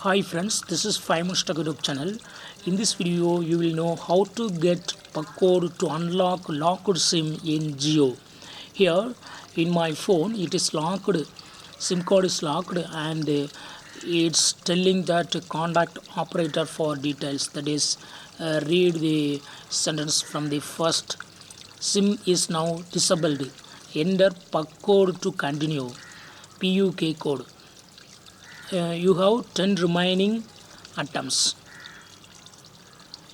Hi friends, this is 5 minutes YouTube channel. In this video, you will know how to get PUK code to unlock locked SIM in Jio. Here, in my phone, it is locked. SIM card is locked, and it's telling that contact operator for details. That is, read the sentence from the first. SIM is now disabled. Enter PUK code to continue. PUK code. You have 10 remaining attempts.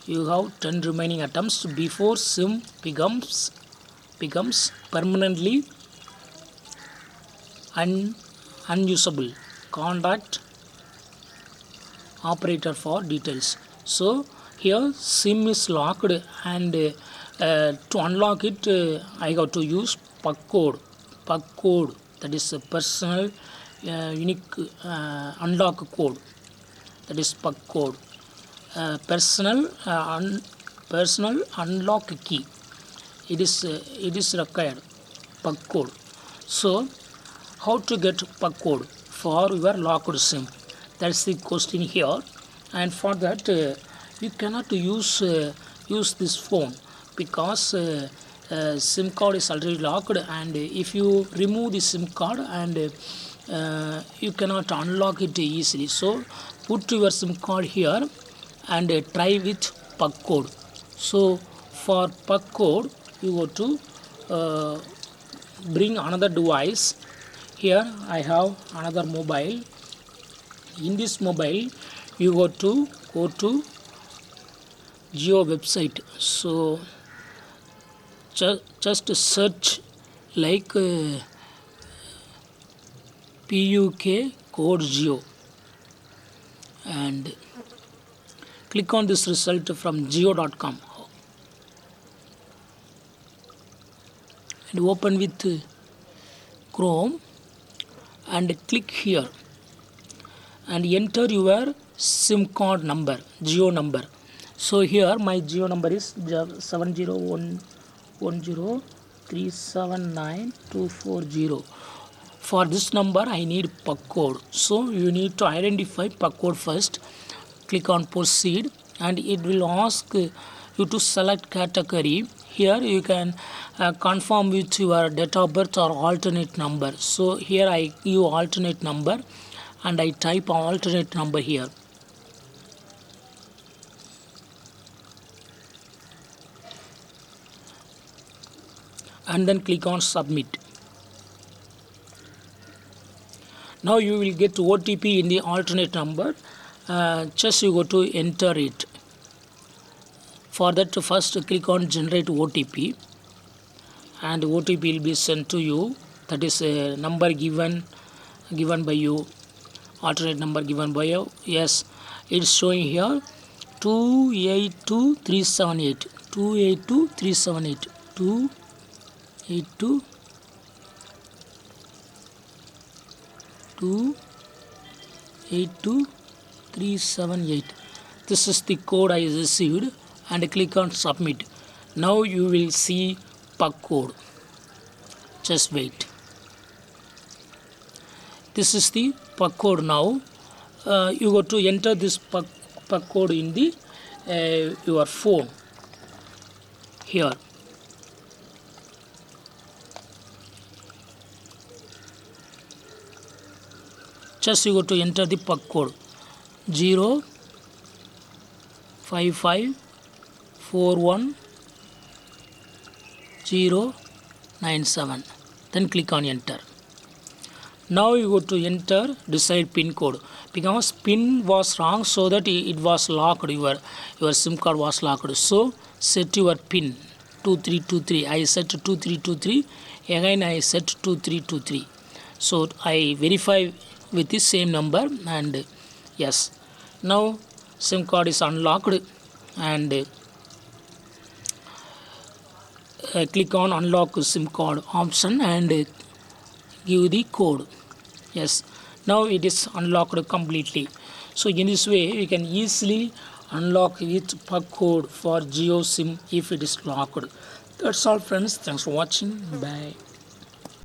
You have 10 remaining attempts before SIM becomes permanently unusable. Contact operator for details. So here SIM is locked, and to unlock it, I have to use PUK code. PUK code, that is a personal unique unlock code. That is PUK code. Personal unlock key. It is required PUK code. So how to get PUK code for your locked SIM? That's the question here. And for that, you cannot use this phone because SIM card is already locked, and if you remove the SIM card, and you cannot unlock it easily. So put your SIM card here and try with PUK code. So for PUK code, you go to bring another device. Here I have another mobile. In this mobile, you go to Jio website. So just search like PUK code Jio and click on this result from jio.com and open with Chrome and click here and enter your SIM card number, Jio number. So here my Jio number is 70110379240. For this number, I need PUK code. So you need to identify PUK code first. Click on proceed, and it will ask you to select category. Here you can confirm with your date of birth or alternate number. So here I give alternate number, and I type alternate number here. And then click on submit. Now you will get OTP in the alternate number. Just you go to enter it. For that, first click on generate OTP, and OTP will be sent to you. That is a number given by you, alternate number given by you. Yes, it's showing here 282378, 282378, 282378. This is the code I received, and click on submit. Now you will see PUK code. Just wait. This is the PUK code now. You go to enter this PUK code in the your phone here. Just you go to enter the PUK code 055411097. Then click on enter. Now you go to enter decide pin code, because pin was wrong, so that it was locked. Your SIM card was locked. So set your pin 2323. I set 2323. Again I set 2323. So I verify with the same number, and yes, now SIM card is unlocked, and click on unlock SIM card option and give the code. Yes, now it is unlocked completely. So in this way, we can easily unlock with PUK code for Jio SIM if it is locked. That's all friends. Thanks for watching. Bye.